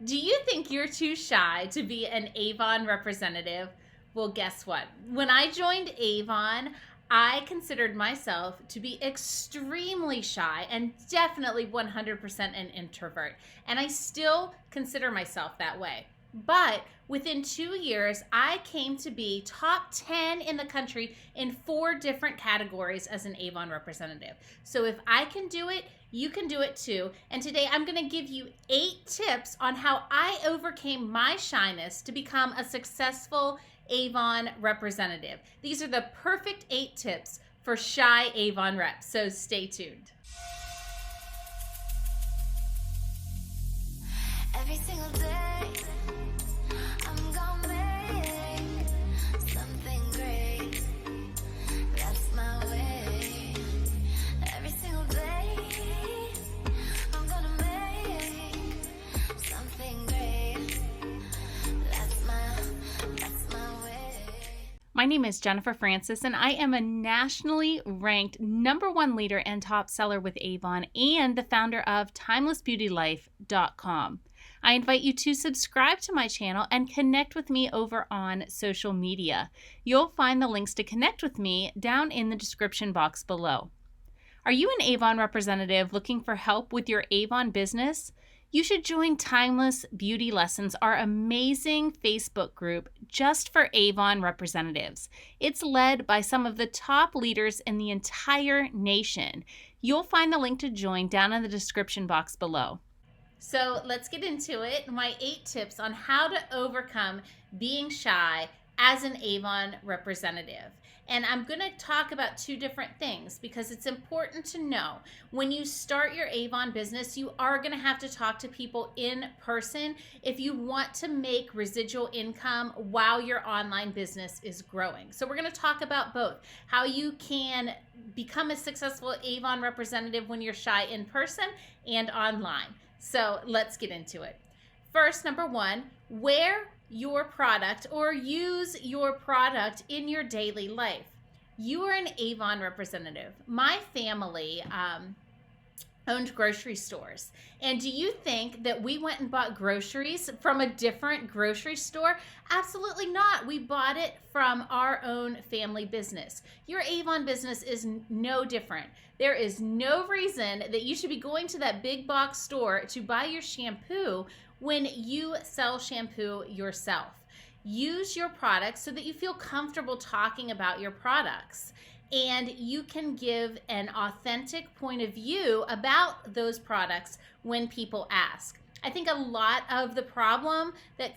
Do you think you're too shy to be an Avon representative? Well, guess what? When I joined Avon, I considered myself to be extremely shy and definitely 100% an introvert. And I still consider myself that way. But within 2 years, I came to be top 10 in the country in 4 different categories as an Avon representative. So if I can do it, you can do it too. And today I'm going to give you 8 tips on how I overcame my shyness to become a successful Avon representative. These are the perfect 8 tips for shy Avon reps. So stay tuned. Every single day, I'm gonna make something great. That's my way. Every single day, I'm gonna make something great. That's my way. My name is Jennifer Francis, and I am a nationally ranked #1 leader and top seller with Avon and the founder of TimelessBeautyLife.com. I invite you to subscribe to my channel and connect with me over on social media. You'll find the links to connect with me down in the description box below. Are you an Avon representative looking for help with your Avon business? You should join Timeless Beauty Lessons, our amazing Facebook group just for Avon representatives. It's led by some of the top leaders in the entire nation. You'll find the link to join down in the description box below. So let's get into it. My 8 tips on how to overcome being shy as an Avon representative. And I'm going to talk about 2 different things because it's important to know when you start your Avon business, you are going to have to talk to people in person if you want to make residual income while your online business is growing. So we're going to talk about both, how you can become a successful Avon representative when you're shy in person and online. So let's get into it. First, number 1, wear your product or use your product in your daily life. You are an Avon representative. My family owned grocery stores. And do you think that we went and bought groceries from a different grocery store? Absolutely not. We bought it from our own family business. Your Avon business is no different. There is no reason that you should be going to that big box store to buy your shampoo when you sell shampoo yourself. Use your products so that you feel comfortable talking about your products. And you can give an authentic point of view about those products when people ask. I think a lot of the problem that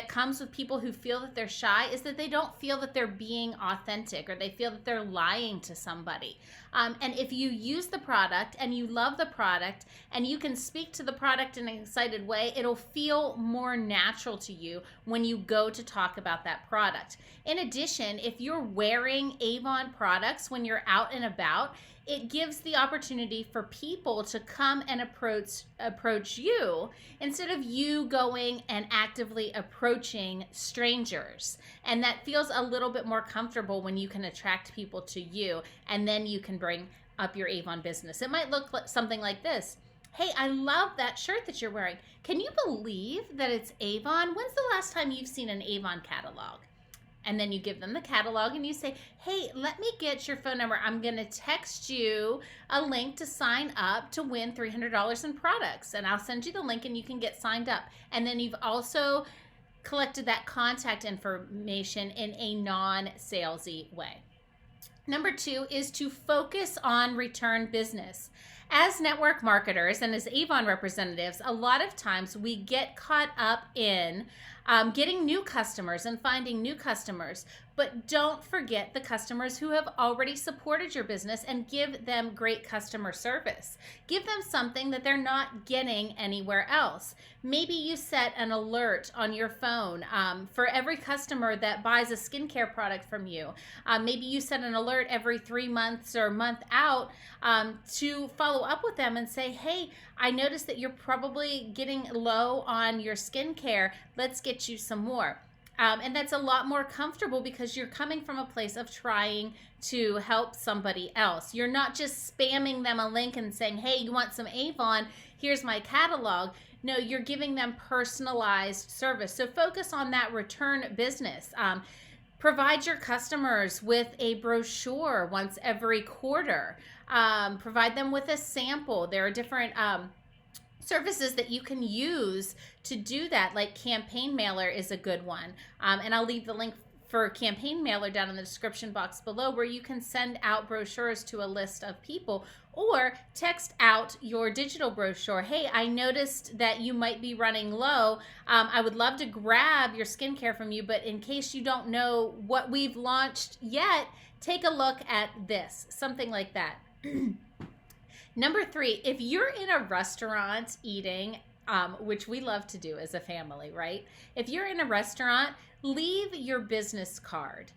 comes with people who feel that they're shy is that they don't feel that they're being authentic, or they feel that they're lying to somebody. And if you use the product and you love the product and you can speak to the product in an excited way, it'll feel more natural to you when you go to talk about that product. In addition, if you're wearing Avon products when you're out and about, it gives the opportunity for people to come and approach you instead of you going and actively approaching strangers. And that feels a little bit more comfortable when you can attract people to you, and then you can bring up your Avon business. It might look like something like this. Hey, I love that shirt that you're wearing. Can you believe that it's Avon? When's the last time you've seen an Avon catalog? And then you give them the catalog and you say, hey, let me get your phone number. I'm going to text you a link to sign up to win $300 in products. And I'll send you the link and you can get signed up. And then you've also collected that contact information in a non-salesy way. Number 2 is to focus on return business. As network marketers and as Avon representatives, a lot of times we get caught up in getting new customers and finding new customers, but don't forget the customers who have already supported your business and give them great customer service. Give them something that they're not getting anywhere else. Maybe you set an alert on your phone for every customer that buys a skincare product from you. Maybe you set an alert every 3 months or month out to follow up with them and say, hey, I noticed that you're probably getting low on your skincare. Let's get you some more. And that's a lot more comfortable because you're coming from a place of trying to help somebody else. You're not just spamming them a link and saying, hey, you want some Avon? Here's my catalog. No, you're giving them personalized service. So focus on that return business. Provide your customers with a brochure once every quarter. Provide them with a sample. There are different services that you can use to do that, like campaign mailer is a good one. And I'll leave the link for campaign mailer down in the description box below, where you can send out brochures to a list of people, or text out your digital brochure. Hey, I noticed that you might be running low. I would love to grab your skincare from you, but in case you don't know what we've launched yet, take a look at this, something like that. Number 3, if you're in a restaurant eating, which we love to do as a family, right? If you're in a restaurant, leave your business card,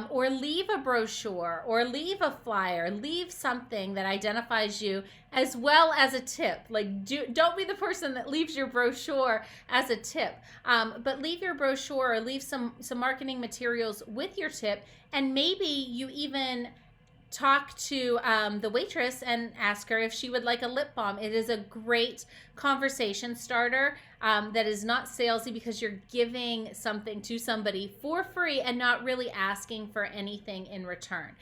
or leave a brochure, or leave a flyer, leave something that identifies you, as well as a tip. Like, don't be the person that leaves your brochure as a tip, but leave your brochure or leave some marketing materials with your tip, and maybe you even talk to the waitress and ask her if she would like a lip balm. It is a great conversation starter that is not salesy, because you're giving something to somebody for free and not really asking for anything in return.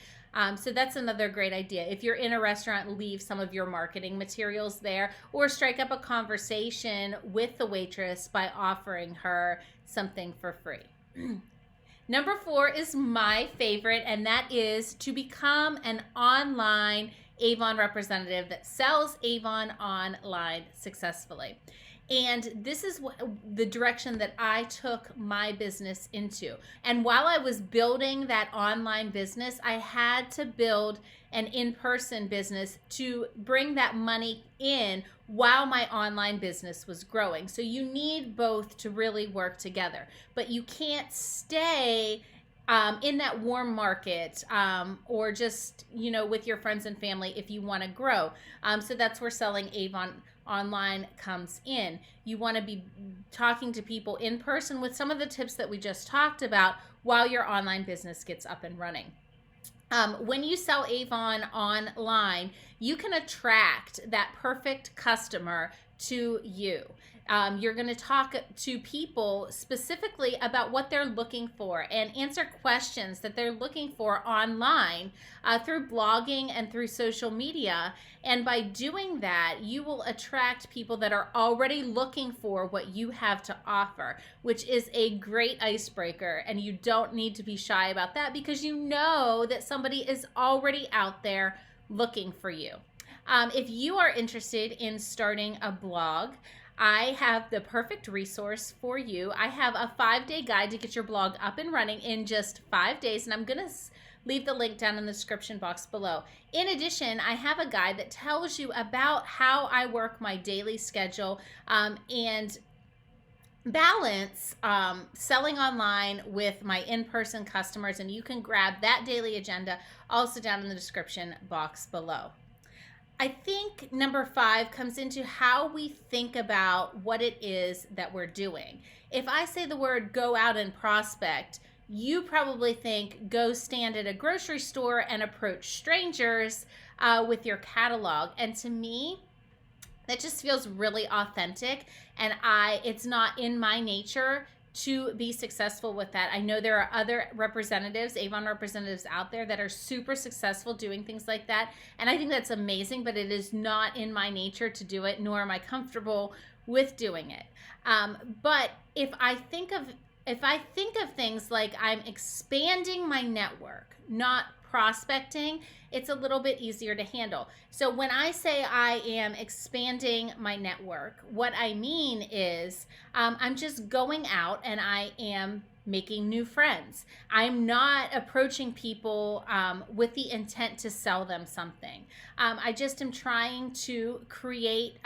So that's another great idea. If you're in a restaurant, leave some of your marketing materials there, or strike up a conversation with the waitress by offering her something for free. Number 4 is my favorite, and that is to become an online Avon representative that sells Avon online successfully. And this is the direction that I took my business into. And while I was building that online business, I had to build an in-person business to bring that money in while my online business was growing. So you need both to really work together. But you can't stay in that warm market, or just, with your friends and family if you want to grow. So that's where selling Avon online comes in. You want to be talking to people in person with some of the tips that we just talked about while your online business gets up and running. When you sell Avon online, you can attract that perfect customer to you. You're going to talk to people specifically about what they're looking for and answer questions that they're looking for online through blogging and through social media. And by doing that, you will attract people that are already looking for what you have to offer, which is a great icebreaker. And you don't need to be shy about that, because you know that somebody is already out there looking for you. If you are interested in starting a blog, I have the perfect resource for you. I have a 5-day guide to get your blog up and running in just 5 days, and I'm going to leave the link down in the description box below. In addition, I have a guide that tells you about how I work my daily schedule and balance selling online with my in-person customers, and you can grab that daily agenda also down in the description box below. I think number 5 comes into how we think about what it is that we're doing. If I say the word go out and prospect, you probably think go stand at a grocery store and approach strangers with your catalog. And to me, that just feels really authentic, and it's not in my nature to be successful with that. I know there are other representatives, Avon representatives out there that are super successful doing things like that, and I think that's amazing, but it is not in my nature to do it, nor am I comfortable with doing it. But if I think of things like I'm expanding my network, not prospecting, it's a little bit easier to handle. So when I say I am expanding my network, what I mean is I'm just going out and I am making new friends. I'm not approaching people with the intent to sell them something. I just am trying to create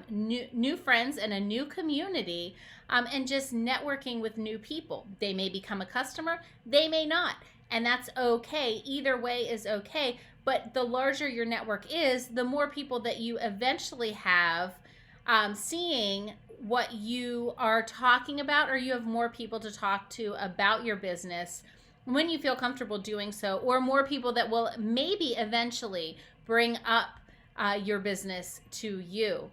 new friends and a new community, and just networking with new people. They may become a customer, they may not. And that's okay. Either way is okay. But the larger your network is, the more people that you eventually have seeing what you are talking about, or you have more people to talk to about your business when you feel comfortable doing so, or more people that will maybe eventually bring up your business to you.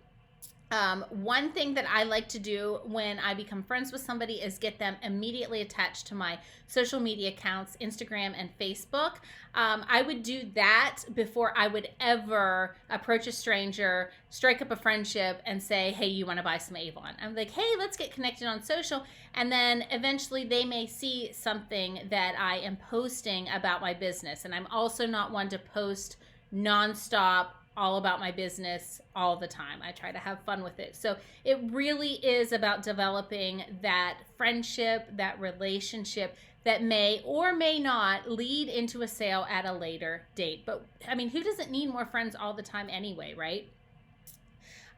One thing that I like to do when I become friends with somebody is get them immediately attached to my social media accounts, Instagram and Facebook. I would do that before I would ever approach a stranger, strike up a friendship, and say, hey, you want to buy some Avon? I'm like, hey, let's get connected on social. And then eventually they may see something that I am posting about my business. And I'm also not one to post nonstop all about my business all the time. I try to have fun with it. So it really is about developing that friendship, that relationship that may or may not lead into a sale at a later date. But I mean, who doesn't need more friends all the time anyway, right?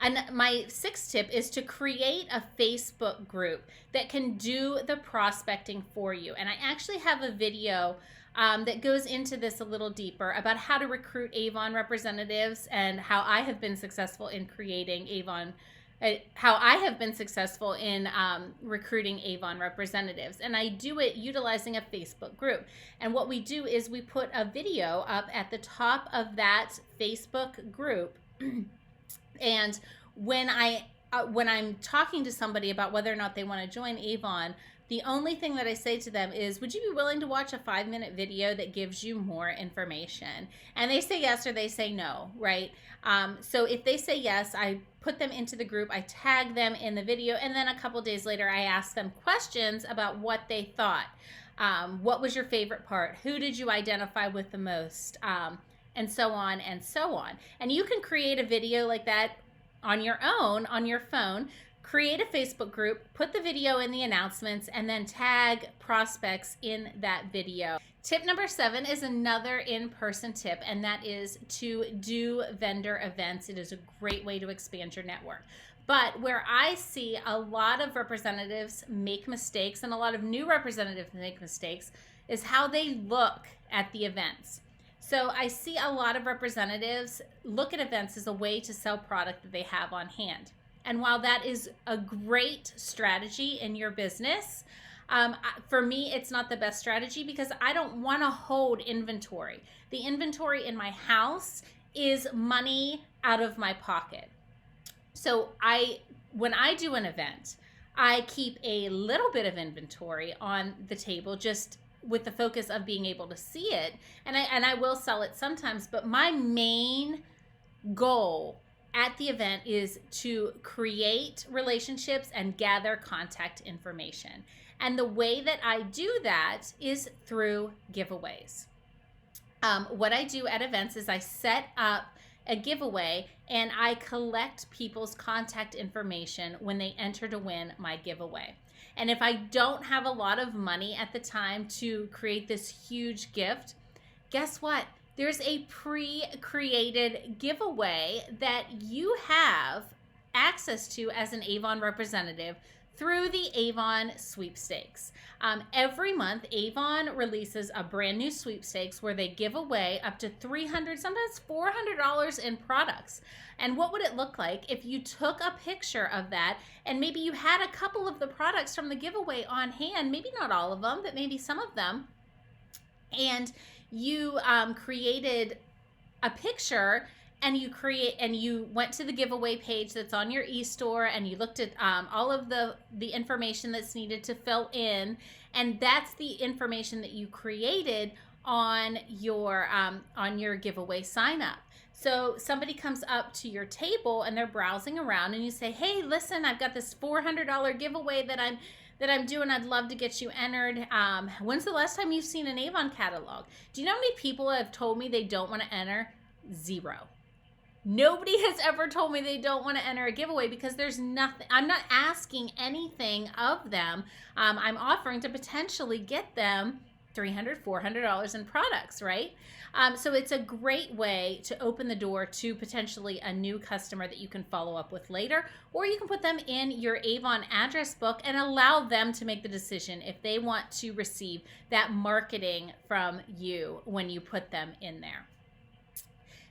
And my sixth tip is to create a Facebook group that can do the prospecting for you. And I actually have a video that goes into this a little deeper about how to recruit Avon representatives and how I have been successful in creating Avon, how I have been successful in recruiting Avon representatives. And I do it utilizing a Facebook group. And what we do is we put a video up at the top of that Facebook group. And when I'm talking to somebody about whether or not they want to join Avon, the only thing that I say to them is, would you be willing to watch a 5-minute video that gives you more information? And they say yes or they say no, right? So if they say yes, I put them into the group, I tag them in the video, and then a couple days later, I ask them questions about what they thought. What was your favorite part? Who did you identify with the most? And so on and so on. And you can create a video like that on your own, on your phone. Create a Facebook group, put the video in the announcements, and then tag prospects in that video. Tip number 7 is another in-person tip, and that is to do vendor events. It is a great way to expand your network. But where I see a lot of representatives make mistakes, and a lot of new representatives make mistakes, is how they look at the events. So I see a lot of representatives look at events as a way to sell product that they have on hand. And while that is a great strategy in your business, for me, it's not the best strategy because I don't want to hold inventory. The inventory in my house is money out of my pocket. So when I do an event, I keep a little bit of inventory on the table just with the focus of being able to see it. And I will sell it sometimes, but my main goal at the event is to create relationships and gather contact information. And the way that I do that is through giveaways. What I do at events is I set up a giveaway and I collect people's contact information when they enter to win my giveaway. And if I don't have a lot of money at the time to create this huge gift, guess what? There's a pre-created giveaway that you have access to as an Avon representative through the Avon sweepstakes. Every month, Avon releases a brand new sweepstakes where they give away up to $300, sometimes $400 in products. And what would it look like if you took a picture of that and maybe you had a couple of the products from the giveaway on hand, maybe not all of them, but maybe some of them, and you created a picture and you went to the giveaway page that's on your e-store and you looked at all of the information that's needed to fill in, and that's the information that you created on your giveaway sign up. So somebody comes up to your table and they're browsing around and you say, hey, listen, I've got this $400 giveaway that I'm doing. I'd love to get you entered. When's the last time you've seen an Avon catalog? Do you know how many people have told me they don't want to enter? 0. Nobody has ever told me they don't want to enter a giveaway because there's nothing. I'm not asking anything of them. I'm offering to potentially get them $300, $400 in products, right? So it's a great way to open the door to potentially a new customer that you can follow up with later, or you can put them in your Avon address book and allow them to make the decision if they want to receive that marketing from you when you put them in there.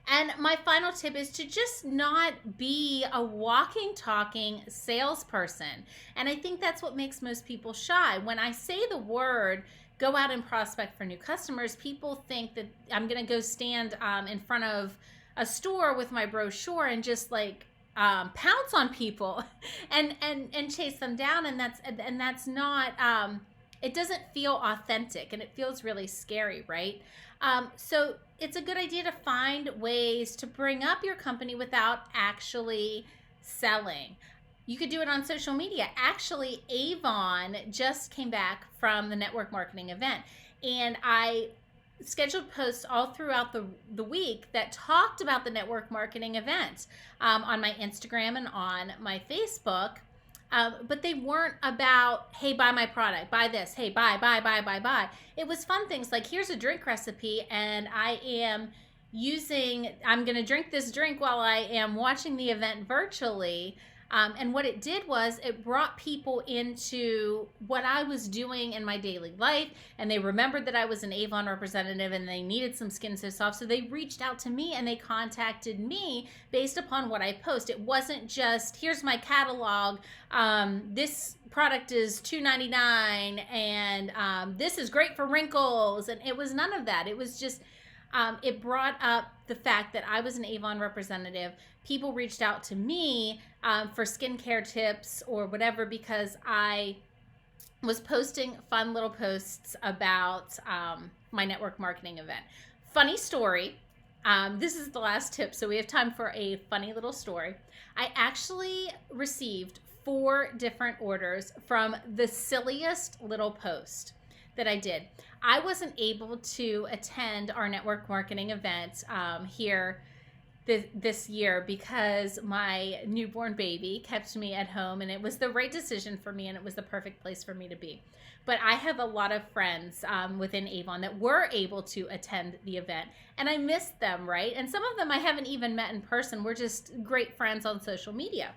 And my final tip is to just not be a walking, talking salesperson. And I think that's what makes most people shy. When I say the word, go out and prospect for new customers, people think that I'm going to go stand in front of a store with my brochure and just like pounce on people and chase them down. And that's not, it doesn't feel authentic, and it feels really scary, right? So it's a good idea to find ways to bring up your company without actually selling. You could do it on social media. Actually, Avon just came back from the network marketing event, and I scheduled posts all throughout the week that talked about the network marketing event on my Instagram and on my Facebook. But they weren't about, hey, buy my product, buy this, hey, buy. It was fun things like, here's a drink recipe, and I'm going to drink this drink while I am watching the event virtually. And what it did was it brought people into what I was doing in my daily life, and they remembered that I was an Avon representative and they needed some Skin So Soft. So they reached out to me and they contacted me based upon what I post. It wasn't just, here's my catalog. This product is $2.99 and this is great for wrinkles. And it was none of that. It was just, it brought up the fact that I was an Avon representative. People reached out to me for skincare tips or whatever because I was posting fun little posts about my network marketing event. Funny story. This is the last tip, so we have time for a funny little story. I actually received 4 different orders from the silliest little post that I did. I wasn't able to attend our network marketing event here this year because my newborn baby kept me at home, and it was the right decision for me, and it was the perfect place for me to be. But I have a lot of friends within Avon that were able to attend the event, and I missed them, right? And some of them I haven't even met in person. We're just great friends on social media.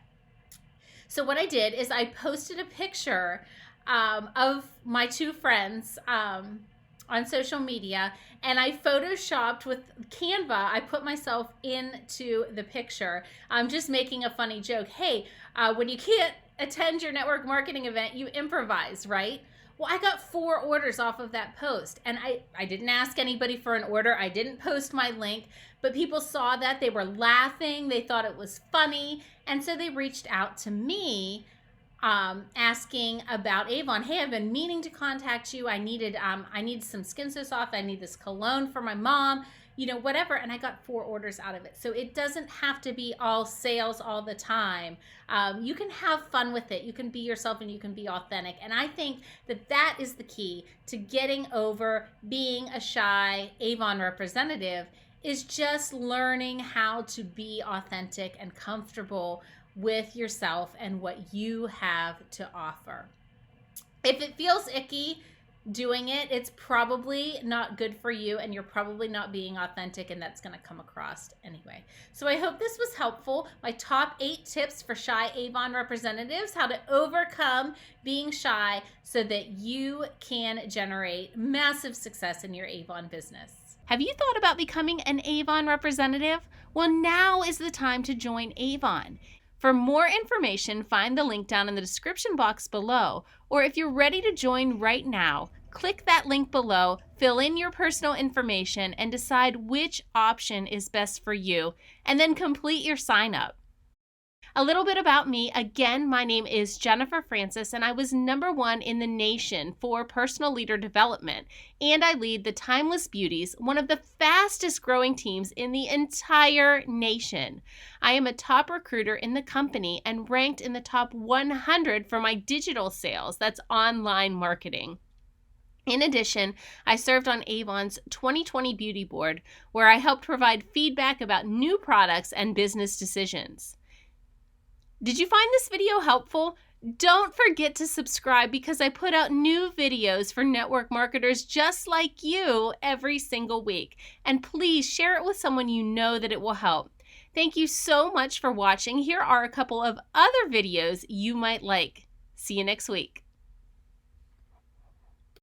So what I did is I posted a picture of my 2 friends on social media, and I photoshopped with Canva. I put myself into the picture. I'm just making a funny joke. Hey, when you can't attend your network marketing event, you improvise, right? Well, I got 4 orders off of that post, and I didn't ask anybody for an order. I didn't post my link, but people saw that. They were laughing. They thought it was funny, and so they reached out to me asking about Avon. Hey, I've been meaning to contact you. I needed some Skin So Soft. I need this cologne for my mom, whatever. And I got 4 orders out of it. So it doesn't have to be all sales all the time. You can have fun with it. You can be yourself and you can be authentic. And I think that is the key to getting over being a shy Avon representative, is just learning how to be authentic and comfortable with yourself and what you have to offer. If it feels icky doing it, it's probably not good for you, and you're probably not being authentic, and that's going to come across anyway. So I hope this was helpful. My top 8 tips for shy Avon representatives, how to overcome being shy so that you can generate massive success in your Avon business. Have you thought about becoming an Avon representative? Well, now is the time to join Avon. For more information, find the link down in the description box below, or if you're ready to join right now, click that link below, fill in your personal information, and decide which option is best for you, and then complete your sign up. A little bit about me. Again, my name is Jennifer Francis, and I was #1 in the nation for personal leader development, and I lead the Timeless Beauties, one of the fastest growing teams in the entire nation. I am a top recruiter in the company and ranked in the top 100 for my digital sales, that's online marketing. In addition, I served on Avon's 2020 Beauty Board, where I helped provide feedback about new products and business decisions. Did you find this video helpful? Don't forget to subscribe because I put out new videos for network marketers just like you every single week. And please share it with someone you know that it will help. Thank you so much for watching. Here are a couple of other videos you might like. See you next week.